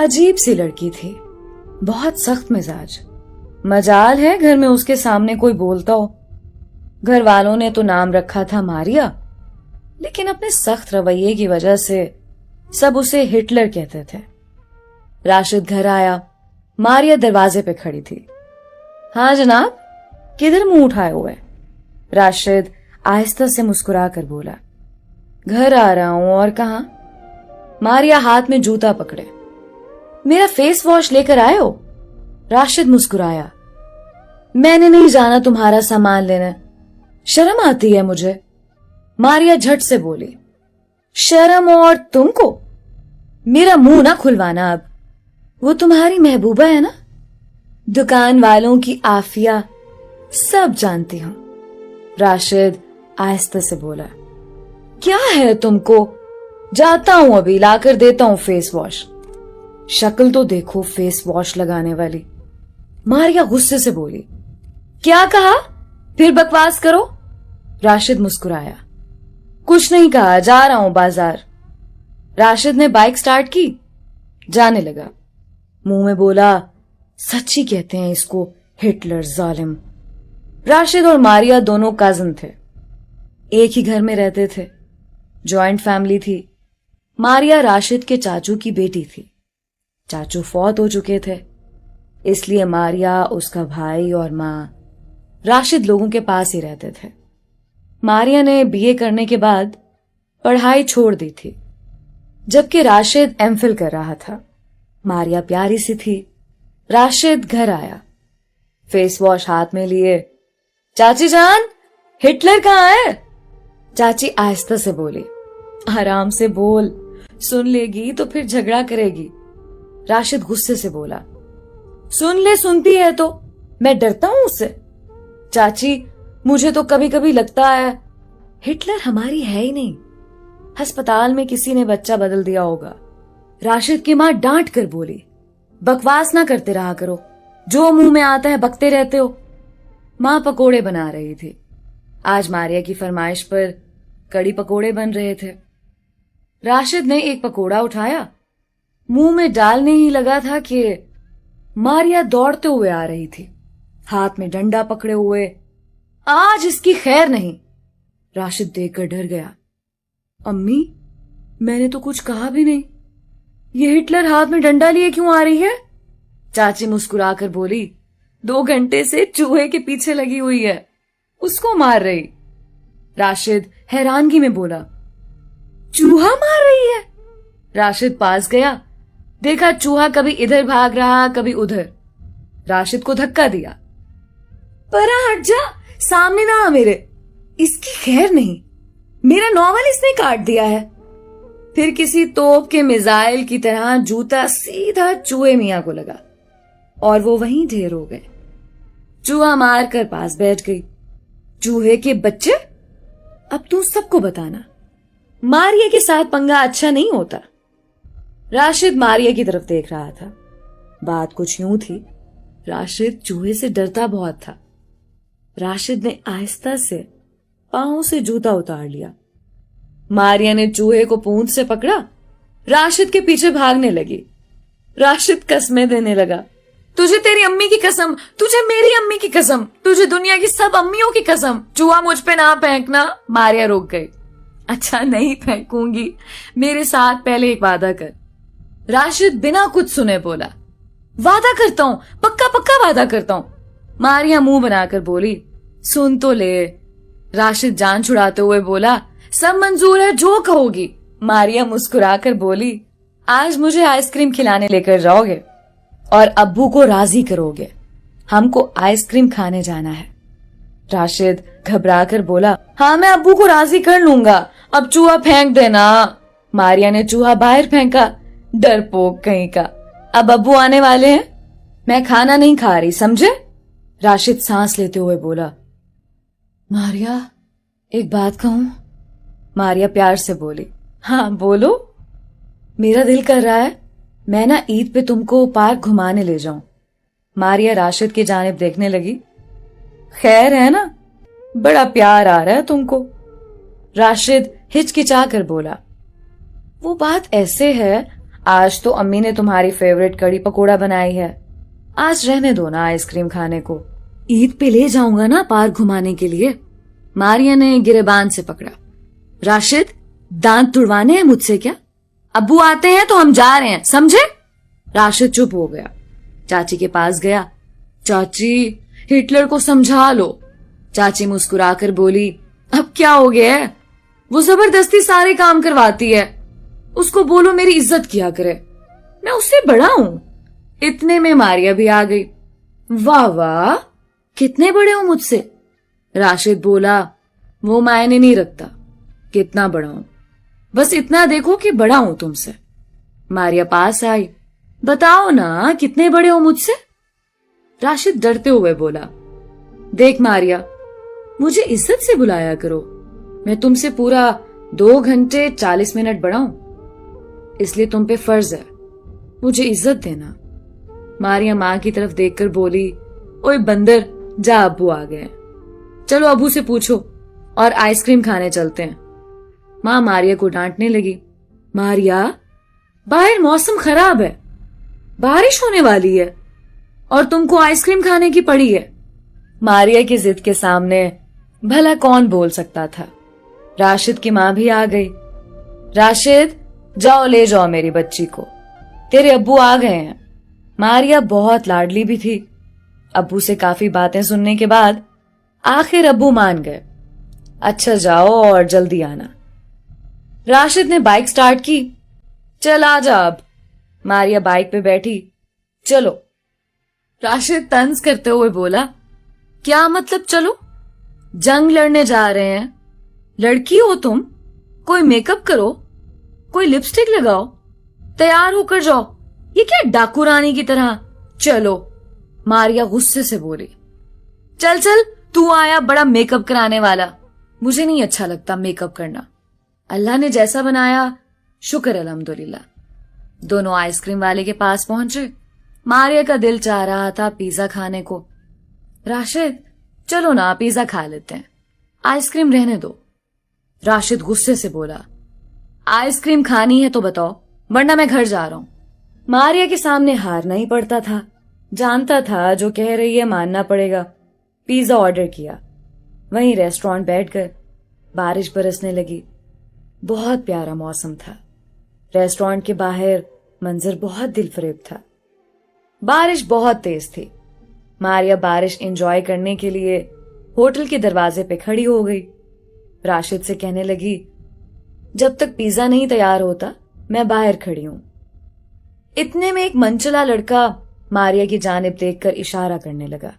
अजीब सी लड़की थी, बहुत सख्त मिजाज। मजाल है घर में उसके सामने कोई बोलता हो। घर वालों ने तो नाम रखा था मारिया, लेकिन अपने सख्त रवैये की वजह से सब उसे हिटलर कहते थे। राशिद घर आया, मारिया दरवाजे पे खड़ी थी। हाँ जनाब, किधर मुंह उठाए हुए? राशिद आहिस्ता से मुस्कुरा कर बोला, घर आ रहा हूं। और कहां? मारिया हाथ में जूता पकड़े। मेरा फेस वॉश लेकर आए हो? राशिद मुस्कुराया। मैंने नहीं जाना तुम्हारा सामान लेने, शर्म आती है मुझे। मारिया झट से बोली, शर्म और तुमको? मेरा मुंह ना खुलवाना अब, वो तुम्हारी महबूबा है ना, दुकान वालों की आफिया सब जानती हूं। राशिद आहिस्ता से बोला, क्या है तुमको? जाता हूं अभी, लाकर देता हूं फेस वॉश। शक्ल तो देखो फेस वॉश लगाने वाली। मारिया गुस्से से बोली, क्या कहा? फिर बकवास करो। राशिद मुस्कुराया, कुछ नहीं कहा, जा रहा हूं बाजार। राशिद ने बाइक स्टार्ट की, जाने लगा। मुंह में बोला, सच ही कहते हैं इसको हिटलर जालिम। राशिद और मारिया दोनों कजिन थे, एक ही घर में रहते थे, जॉइंट फैमिली थी। मारिया राशिद के चाचू की बेटी थी। चाचू फौत हो चुके थे, इसलिए मारिया, उसका भाई और मां राशिद लोगों के पास ही रहते थे। मारिया ने बीए करने के बाद पढ़ाई छोड़ दी थी, जबकि राशिद एमफिल कर रहा था। मारिया प्यारी सी थी। राशिद घर आया, फेस वॉश हाथ में लिए। चाची जान, हिटलर कहाँ है? चाची आहिस्ता से बोली, आराम से बोल, सुन लेगी तो फिर झगड़ा करेगी। राशिद गुस्से से बोला, सुन ले, सुनती है तो, मैं डरता हूं उससे। चाची, मुझे तो कभी कभी लगता है हिटलर हमारी है ही नहीं, अस्पताल में किसी ने बच्चा बदल दिया होगा। राशिद की मां डांट कर बोली, बकवास ना करते रहा करो, जो मुंह में आता है बकते रहते हो। मां पकोड़े बना रही थी। आज मारिया की फरमाइश पर कड़ी पकोड़े बन रहे थे। राशिद ने एक पकोड़ा उठाया, मुंह में डालने ही लगा था कि मारिया दौड़ते हुए आ रही थी, हाथ में डंडा पकड़े हुए। आज इसकी खैर नहीं। राशिद देखकर डर गया। अम्मी, मैंने तो कुछ कहा भी नहीं, ये हिटलर हाथ में डंडा लिए क्यों आ रही है? चाची मुस्कुराकर बोली, 2 घंटे से चूहे के पीछे लगी हुई है, उसको मार रही। राशिद हैरानगी में बोला, चूहा मार रही है? राशिद पास गया, देखा चूहा कभी इधर भाग रहा, कभी उधर। राशिद को धक्का दिया, परा हट जा, सामने ना आ मेरे, इसकी खैर नहीं, मेरा नॉवल इसने काट दिया है। फिर किसी तोप के मिसाइल की तरह जूता सीधा चूहे मियां को लगा और वो वहीं ढेर हो गए। चूहा मार कर पास बैठ गई। चूहे के बच्चे, अब तू सबको बताना, मारिया के साथ पंगा अच्छा नहीं होता। राशिद मारिया की तरफ देख रहा था। बात कुछ यूं थी, राशिद चूहे से डरता बहुत था। राशिद ने आहिस्ता से पांव से जूता उतार लिया। मारिया ने चूहे को पूंछ से पकड़ा, राशिद के पीछे भागने लगी। राशिद कसमें देने लगा, तुझे तेरी अम्मी की कसम, तुझे मेरी अम्मी की कसम, तुझे दुनिया की सब अम्मियों की कसम, चूहा मुझ पे ना फेंकना। मारिया रुक गई। अच्छा नहीं फेंकूंगी, मेरे साथ पहले एक वादा कर। राशिद बिना कुछ सुने बोला, वादा करता हूं, पक्का पक्का वादा करता हूं। मारिया मुंह बनाकर बोली, सुन तो ले। राशिद जान छुड़ाते हुए बोला, सब मंजूर है, जो कहोगी। मारिया मुस्कुराकर बोली, आज मुझे आइसक्रीम खिलाने लेकर जाओगे और अब्बू को राजी करोगे, हमको आइसक्रीम खाने जाना है। राशिद घबराकर बोला, हाँ मैं अब्बू को राजी कर लूंगा, अब चूहा फेंक देना। मारिया ने चूहा बाहर फेंका। डरपोक कहीं का, अब अब्बू आने वाले हैं, मैं खाना नहीं खा रही, समझे? राशिद सांस लेते हुए बोला, मारिया एक बात कहूं? मारिया प्यार से बोली, हाँ बोलो। मेरा दिल कर रहा है मैं ना ईद पे तुमको पार्क घुमाने ले जाऊं। मारिया राशिद की जानिब देखने लगी। खैर है ना, बड़ा प्यार आ रहा है तुमको। राशिद हिचकिचा कर बोला, वो बात ऐसे है, आज तो अम्मी ने तुम्हारी फेवरेट कड़ी पकोड़ा बनाई है, आज रहने दो ना आइसक्रीम खाने को, ईद पे ले जाऊंगा ना पार्क घुमाने के लिए। मारिया ने गिरेबान से पकड़ा। राशिद, दांत तुड़वाने हैं मुझसे क्या? अब्बू आते हैं तो हम जा रहे हैं, समझे? राशिद चुप हो गया। चाची के पास गया। चाची, हिटलर को समझा लो। चाची मुस्कुराकर बोली, अब क्या हो गया है? वो जबरदस्ती सारे काम करवाती है, उसको बोलो मेरी इज्जत किया करे, मैं उससे बड़ा हूं। इतने में मारिया भी आ गई। वाह वाह, कितने बड़े हो मुझसे? राशिद बोला, वो मायने नहीं रखता कितना बड़ा हूं, बस इतना देखो कि बड़ा हूं तुमसे। मारिया पास आई। बताओ ना कितने बड़े हो मुझसे? राशिद डरते हुए बोला, देख मारिया, मुझे इज्जत से बुलाया करो, मैं तुमसे पूरा 2 घंटे 40 मिनट बड़ा हूं, इसलिए तुम पे फर्ज है मुझे इज्जत देना। मारिया मां की तरफ देखकर बोली, ओए बंदर, जा अब्बू आ गए, चलो अब्बू से पूछो और आइसक्रीम खाने चलते हैं। मां मारिया को डांटने लगी। मारिया, बाहर मौसम खराब है, बारिश होने वाली है और तुमको आइसक्रीम खाने की पड़ी है। मारिया की जिद के सामने भला कौन बोल सकता था। राशिद की मां भी आ गई। राशिद, जाओ ले जाओ मेरी बच्ची को, तेरे अब्बू आ गए हैं। मारिया बहुत लाडली भी थी। अब्बू से काफी बातें सुनने के बाद आखिर अब्बू मान गए। अच्छा जाओ और जल्दी आना। राशिद ने बाइक स्टार्ट की। चल आ जा अब। मारिया बाइक पे बैठी। चलो। राशिद तंज करते हुए बोला, क्या मतलब चलो? जंग लड़ने जा रहे हैं, लड़की हो तुम, कोई मेकअप करो, कोई लिपस्टिक लगाओ, तैयार होकर जाओ, ये क्या डाकू रानी की तरह? चलो। मारिया गुस्से से बोली। चल चल, तू आया बड़ा मेकअप कराने वाला, मुझे नहीं अच्छा लगता मेकअप करना, अल्लाह ने जैसा बनाया शुक्र अल्हम्दुलिल्लाह। दोनों आइसक्रीम वाले के पास पहुंचे। मारिया का दिल चाह रहा था पिज्जा खाने को। राशिद, चलो ना पिज्जा खा लेते हैं, आइसक्रीम रहने दो। राशिद गुस्से से बोला, आइसक्रीम खानी है तो बताओ, वरना मैं घर जा रहा हूं। मारिया के सामने हारना ही पड़ता था, जानता था जो कह रही है मानना पड़ेगा। पिज्जा ऑर्डर किया। वहीं रेस्टोरेंट बैठकर बारिश बरसने लगी। बहुत प्यारा मौसम था। रेस्टोरेंट के बाहर मंजर बहुत दिलफरेब था। बारिश बहुत तेज थी। मारिया बारिश एंजॉय करने के लिए होटल के दरवाजे पे खड़ी हो गई। राशिद से कहने लगी, जब तक पिज्जा नहीं तैयार होता मैं बाहर खड़ी हूं। इतने में एक मनचला लड़का मारिया की जानिब देखकर इशारा करने लगा।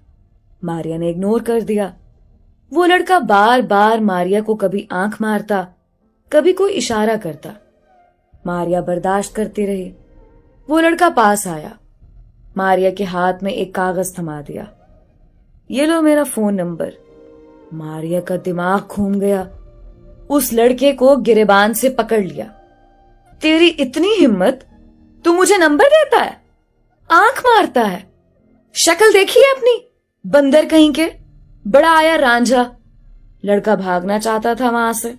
मारिया ने इग्नोर कर दिया। वो लड़का बार बार मारिया को कभी आंख मारता, कभी कोई इशारा करता। मारिया बर्दाश्त करती रही। वो लड़का पास आया। मारिया के हाथ में एक कागज थमा दिया। ये लो मेरा फोन नंबर। मारिया का दिमाग घूम गया। उस लड़के को गिरेबान से पकड़ लिया। तेरी इतनी हिम्मत, तू मुझे नंबर देता है, आंख मारता है, शक्ल देखी है अपनी, बंदर कहीं के, बड़ा आया रांझा। लड़का भागना चाहता था वहां से।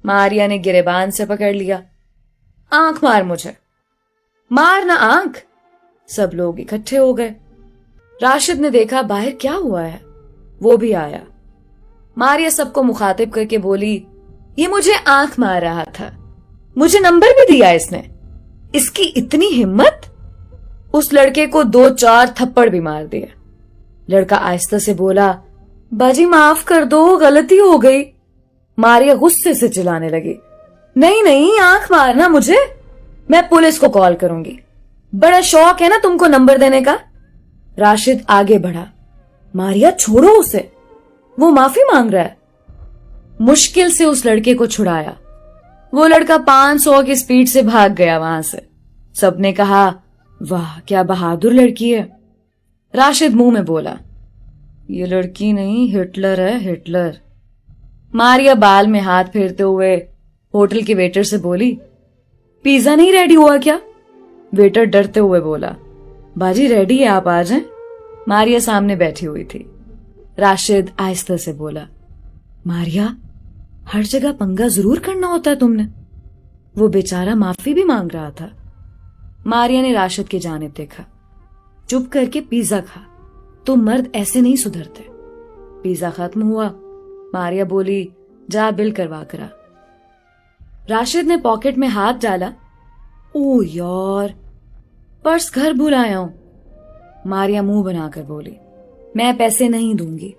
मारिया ने गिरेबान से पकड़ लिया। आंख मार मुझे, मार ना आंख। सब लोग इकट्ठे हो गए। राशिद ने देखा बाहर क्या हुआ है, वो भी आया। मारिया सबको मुखातिब करके बोली, ये मुझे आंख मार रहा था, मुझे नंबर भी दिया इसने, इसकी इतनी हिम्मत। उस लड़के को 2-4 थप्पड़ भी मार दिए। लड़का आहिस्ता से बोला, बाजी माफ कर दो, गलती हो गई। मारिया गुस्से से चिल्लाने लगी, नहीं नहीं, आंख मारना मुझे, मैं पुलिस को कॉल करूंगी, बड़ा शौक है ना तुमको नंबर देने का। राशिद आगे बढ़ा। मारिया छोड़ो उसे, वो माफी मांग रहा है। मुश्किल से उस लड़के को छुड़ाया। वो लड़का 500 की स्पीड से भाग गया वहां से। सबने कहा, वाह क्या बहादुर लड़की है। राशिद मुंह में बोला, ये लड़की नहीं, हिटलर है, हिटलर। मारिया बाल में हाथ फेरते हुए होटल के वेटर से बोली, पिज्जा नहीं रेडी हुआ क्या? वेटर डरते हुए बोला, बाजी रेडी है, आप आ जाएं। मारिया सामने बैठी हुई थी। राशिद आहिस्ता से बोला, मारिया, हर जगह पंगा जरूर करना होता है तुमने। वो बेचारा माफी भी मांग रहा था। मारिया ने राशिद की जानिब देखा। चुप करके पिज्जा खा, तुम मर्द ऐसे नहीं सुधरते। पिज्जा खत्म हुआ। मारिया बोली, जा बिल करवा करा। राशिद ने पॉकेट में हाथ डाला। ओ यार, पर्स घर भूल आया हूं। मारिया मुंह बनाकर बोली, मैं पैसे नहीं दूंगी।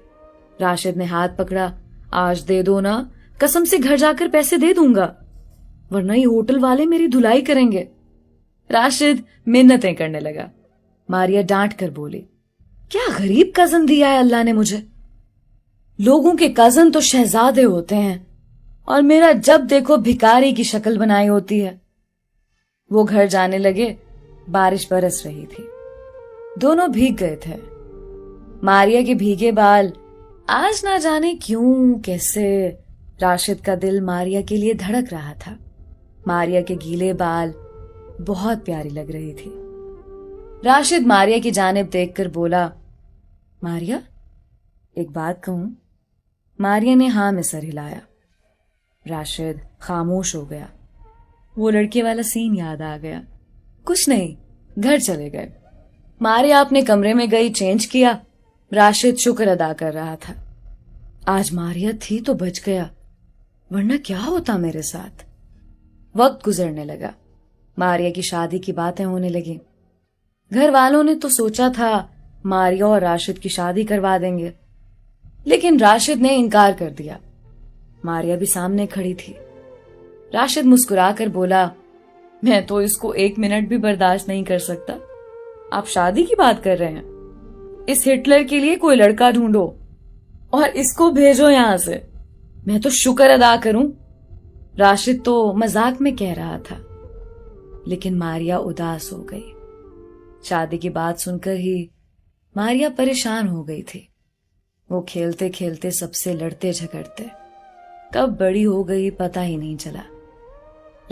राशिद ने हाथ पकड़ा। आज दे दो ना, कसम से घर जाकर पैसे दे दूंगा, वरना ये होटल वाले मेरी धुलाई करेंगे। राशिद मिन्नतें करने लगा। मारिया डांट कर बोली, क्या गरीब कजन दिया है अल्लाह ने मुझे। लोगों के कजन तो शहजादे होते हैं और मेरा जब देखो भिखारी की शक्ल बनाई होती है। वो घर जाने लगे। बारिश बरस रही थी। दोनों भीग गए थे। मारिया के भीगे बाल आज ना जाने क्यों कैसे राशिद का दिल मारिया के लिए धड़क रहा था। मारिया के गीले बाल बहुत प्यारी लग रही थी। राशिद मारिया की जानिब देखकर बोला, मारिया एक बात कहूं। मारिया ने हाँ में सर हिलाया। राशिद खामोश हो गया। वो लड़के वाला सीन याद आ गया। कुछ नहीं, घर चले गए। मारिया अपने कमरे में गई, चेंज किया। राशिद शुक्र अदा कर रहा था। आज मारिया थी तो बच गया, वरना क्या होता मेरे साथ। वक्त गुजरने लगा। मारिया की शादी की बातें होने लगी। घर वालों ने तो सोचा था मारिया और राशिद की शादी करवा देंगे, लेकिन राशिद ने इनकार कर दिया। मारिया भी सामने खड़ी थी। राशिद मुस्कुराकर बोला, मैं तो इसको 1 मिनट भी बर्दाश्त नहीं कर सकता। आप शादी की बात कर रहे हैं? इस हिटलर के लिए कोई लड़का ढूंढो और इसको भेजो यहां से। मैं तो शुक्र अदा करूं। राशिद तो मजाक में कह रहा था, लेकिन मारिया उदास हो गई। शादी की बात सुनकर ही मारिया परेशान हो गई थी। वो खेलते खेलते सबसे लड़ते झगड़ते कब बड़ी हो गई पता ही नहीं चला।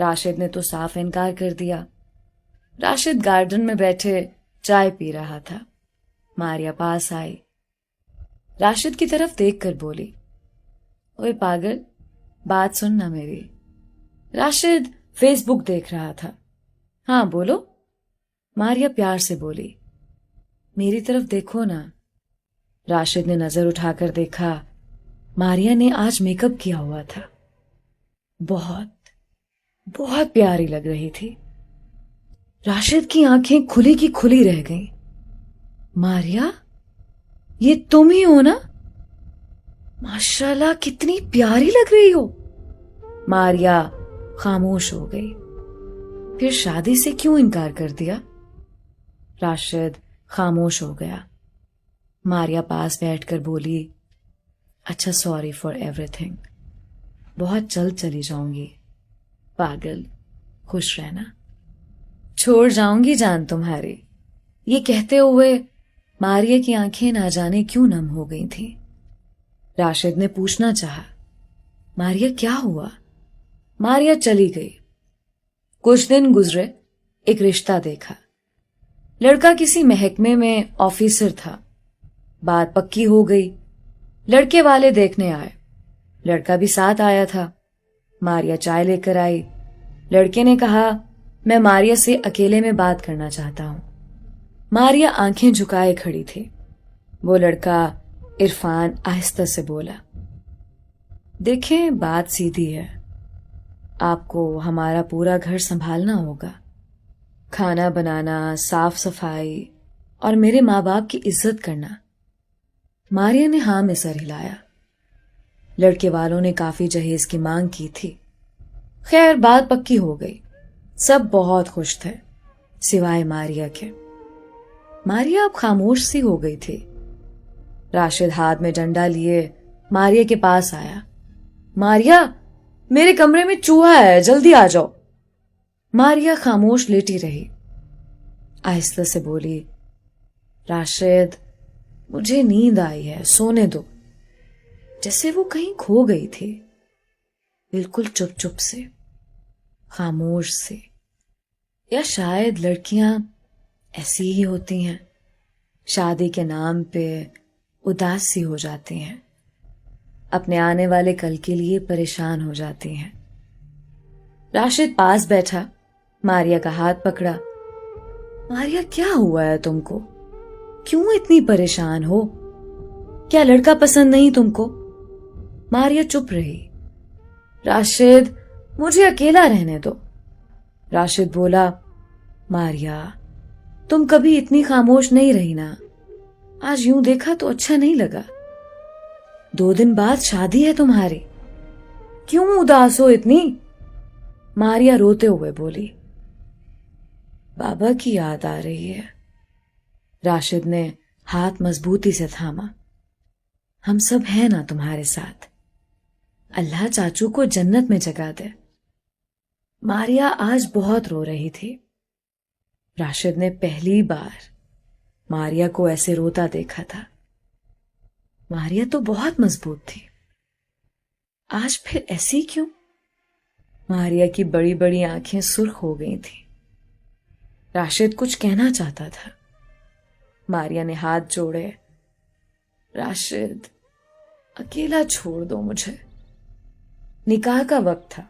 राशिद ने तो साफ इनकार कर दिया। राशिद गार्डन में बैठे चाय पी रहा था। मारिया पास आई। राशिद की तरफ देखकर बोली, ओए पागल, बात सुनना मेरी। राशिद फेसबुक देख रहा था। हाँ बोलो। मारिया प्यार से बोली, मेरी तरफ देखो ना। राशिद ने नजर उठाकर देखा। मारिया ने आज मेकअप किया हुआ था। बहुत बहुत प्यारी लग रही थी। राशिद की आंखें खुली की खुली रह गईं। मारिया, ये तुम ही हो ना? माशाल्लाह, कितनी प्यारी लग रही हो। मारिया खामोश हो गई। फिर शादी से क्यों इनकार कर दिया? राशिद खामोश हो गया। मारिया पास बैठकर बोली, अच्छा सॉरी फॉर एवरीथिंग। बहुत जल्द चली जाऊंगी। पागल, खुश रहना। छोड़ जाऊंगी जान तुम्हारी। ये कहते हुए मारिया की आंखें ना जाने क्यों नम हो गई थीं। राशिद ने पूछना चाहा, मारिया क्या हुआ? मारिया चली गई। कुछ दिन गुजरे। एक रिश्ता देखा। लड़का किसी महकमे में ऑफिसर था। बात पक्की हो गई। लड़के वाले देखने आए। लड़का भी साथ आया था। मारिया चाय लेकर आई। लड़के ने कहा, मैं मारिया से अकेले में बात करना चाहता हूं। मारिया आंखें झुकाए खड़ी थी। वो लड़का इरफान आहिस्ता से बोला, देखें बात सीधी है। आपको हमारा पूरा घर संभालना होगा, खाना बनाना, साफ सफाई और मेरे माँ बाप की इज्जत करना। मारिया ने हाँ में सर हिलाया। लड़के वालों ने काफी जहेज की मांग की थी। खैर बात पक्की हो गई। सब बहुत खुश थे, सिवाय मारिया के। मारिया अब खामोश सी हो गई थी। राशिद हाथ में डंडा लिए मारिया के पास आया। मारिया, मेरे कमरे में चूहा है, जल्दी आ जाओ। मारिया खामोश लेटी रही। आहिस्ता से बोली, राशिद, मुझे नींद आई है, सोने दो। जैसे वो कहीं खो गई थी। बिल्कुल चुप चुप से, खामोश से। या शायद लड़कियां ऐसी ही होती हैं, शादी के नाम पे उदास सी हो जाती हैं, अपने आने वाले कल के लिए परेशान हो जाती हैं। राशिद पास बैठा, मारिया का हाथ पकड़ा। ماریا کیا ہوا ہے تم کو؟ کیوں اتنی پریشان ہو؟ کیا لڑکا پسند نہیں تم کو؟ ماریا چپ رہی۔ راشد مجھے اکیلا رہنے دو۔ راشد بولا، ماریا تم کبھی اتنی خاموش نہیں رہی نا، آج یوں دیکھا تو اچھا نہیں لگا۔ 2 دن بعد شادی ہے تمہاری، کیوں اداس ہو اتنی؟ ماریا روتے ہوئے بولی، بابا کی یاد آ رہی ہے۔ راشد نے ہاتھ مضبوطی سے تھاما۔ ہم سب ہیں نا تمہارے ساتھ، اللہ چاچو کو جنت میں جگہ دے۔ ماریا آج بہت رو رہی تھی۔ راشد نے پہلی بار ماریا کو ایسے روتا دیکھا تھا۔ ماریا تو بہت مضبوط تھی، آج پھر ایسی کیوں؟ ماریا کی بڑی بڑی آنکھیں سرخ ہو گئی تھیں۔ راشد کچھ کہنا چاہتا تھا۔ ماریا نے ہاتھ جوڑے، راشد اکیلا چھوڑ دو مجھے۔ نکاح کا وقت تھا۔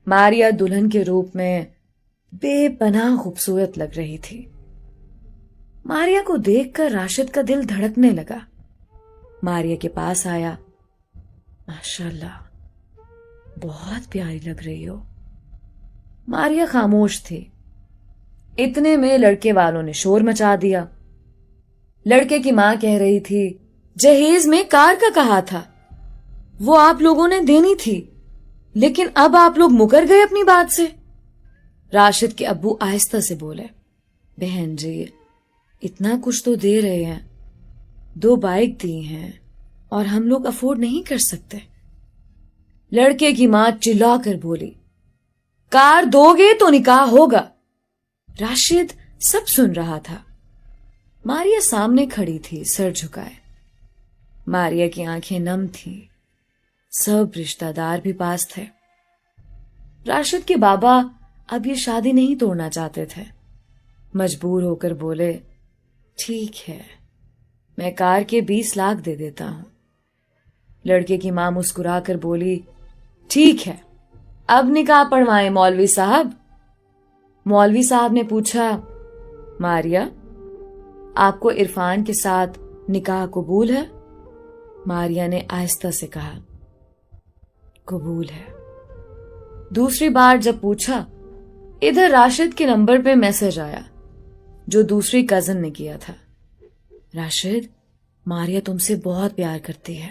ماریا دلہن کے روپ میں بے پناہ خوبصورت لگ رہی تھی۔ ماریا کو دیکھ کر راشد کا دل دھڑکنے لگا۔ ماریا کے پاس آیا، ماشاءاللہ بہت پیاری لگ رہی ہو۔ ماریا خاموش تھی۔ اتنے میں لڑکے والوں نے شور مچا دیا۔ لڑکے کی ماں کہہ رہی تھی، جہیز میں کار کا کہا تھا، وہ آپ لوگوں نے دینی تھی، لیکن اب آپ لوگ مکر گئے اپنی بات سے۔ راشد کے ابو آہستہ سے بولے، بہن جی اتنا کچھ تو دے رہے ہیں، 2 بائک دی ہیں اور ہم لوگ افورڈ نہیں کر سکتے۔ لڑکے کی ماں چلا کر بولی، کار دو گے تو نکاح ہوگا۔ راشد سب سن رہا تھا۔ ماریا سامنے کھڑی تھی، سر جھکائے۔ ماریا کی آنکھیں نم تھیں۔ سب رشتہ دار بھی پاس تھے۔ راشد کے بابا اب یہ شادی نہیں توڑنا چاہتے تھے۔ مجبور ہو کر بولے، ٹھیک ہے میں کار کے 20 لاکھ دے دیتا ہوں۔ لڑکے کی ماں مسکرا کر بولی، ٹھیک ہے اب نکاح پڑھوائیں مولوی صاحب۔ مولوی صاحب نے پوچھا، ماریا آپ کو عرفان کے ساتھ نکاح قبول ہے؟ ماریا نے آہستہ سے کہا، قبول ہے۔ دوسری بار جب پوچھا، ادھر راشد کے نمبر پہ میسج آیا جو دوسری کزن نے کیا تھا، راشد ماریا تم سے بہت پیار کرتی ہے،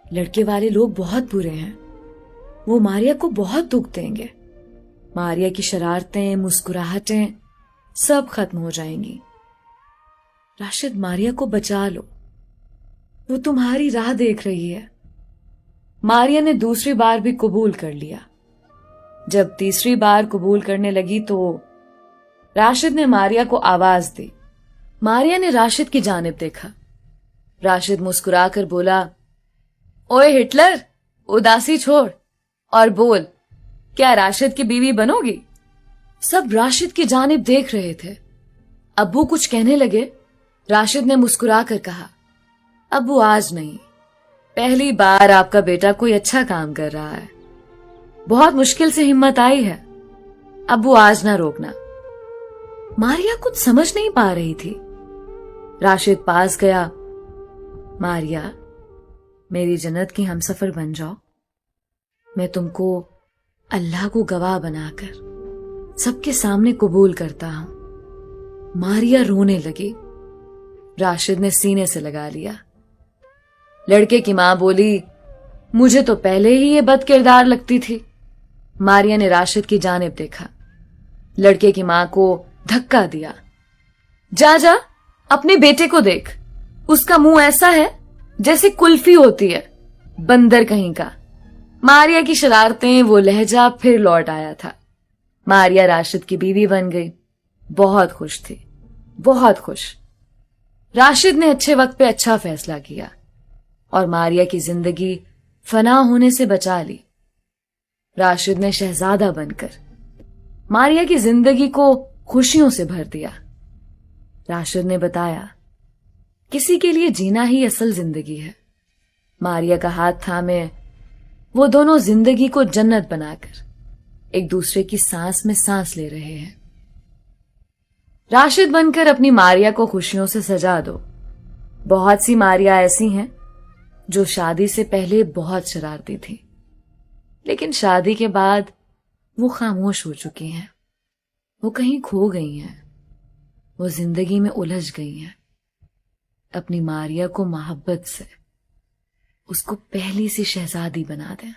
لڑکے والے لوگ بہت برے ہیں، وہ ماریا کو بہت دکھ دیں گے، ماریا کی شرارتیں مسکراہٹیں سب ختم ہو جائیں گی، راشد ماریا کو بچا لو، وہ تمہاری راہ دیکھ رہی ہے۔ ماریا نے دوسری بار بھی قبول کر لیا۔ جب تیسری بار قبول کرنے لگی تو راشد نے ماریا کو آواز دی۔ ماریا نے راشد کی جانب دیکھا۔ راشد مسکرا کر بولا، اوئے ہٹلر اداسی چھوڑ اور بول، کیا راشد کی بیوی بنو گی؟ سب راشد کی جانب دیکھ رہے تھے۔ ابو کچھ کہنے لگے۔ راشد نے مسکرا کر کہا، ابو آج نہیں، پہلی بار آپ کا بیٹا کوئی اچھا کام کر رہا ہے، بہت مشکل سے ہمت آئی ہے، ابو آج نہ روکنا۔ ماریا کچھ سمجھ نہیں پا رہی تھی۔ راشد پاس گیا، ماریا میری جنت کی ہمسفر بن جاؤ، میں تم کو اللہ کو گواہ بنا کر سب کے سامنے قبول کرتا ہوں۔ ماریا رونے لگی۔ راشد نے سینے سے لگا لیا۔ لڑکے کی ماں بولی، مجھے تو پہلے ہی یہ بد کردار لگتی تھی۔ ماریا نے راشد کی جانب دیکھا۔ لڑکے کی ماں کو دھکا دیا، جا جا اپنے بیٹے کو دیکھ، اس کا منہ ایسا ہے جیسے کلفی ہوتی ہے، بندر کہیں کا۔ ماریا کی شرارتیں وہ لہجہ پھر لوٹ آیا تھا۔ ماریا راشد کی بیوی بن گئی، بہت خوش تھی، بہت خوش۔ راشد نے اچھے وقت پہ اچھا فیصلہ کیا اور ماریا کی زندگی فنا ہونے سے بچا لی۔ راشد نے شہزادہ بن کر ماریا کی زندگی کو خوشیوں سے بھر دیا۔ راشد نے بتایا، کسی کے لیے جینا ہی اصل زندگی ہے۔ ماریا کا ہاتھ تھامے وہ دونوں زندگی کو جنت بنا کر ایک دوسرے کی سانس میں سانس لے رہے ہیں۔ راشد بن کر اپنی ماریا کو خوشیوں سے سجا دو. بہت سی ماریا ایسی ہیں جو شادی سے پہلے بہت شرارتی تھی، لیکن شادی کے بعد وہ خاموش ہو چکی ہیں. وہ کہیں کھو گئی ہیں، وہ زندگی میں الجھ گئی ہیں. اپنی ماریا کو محبت سے اس کو پہلی سی شہزادی بنا دیں.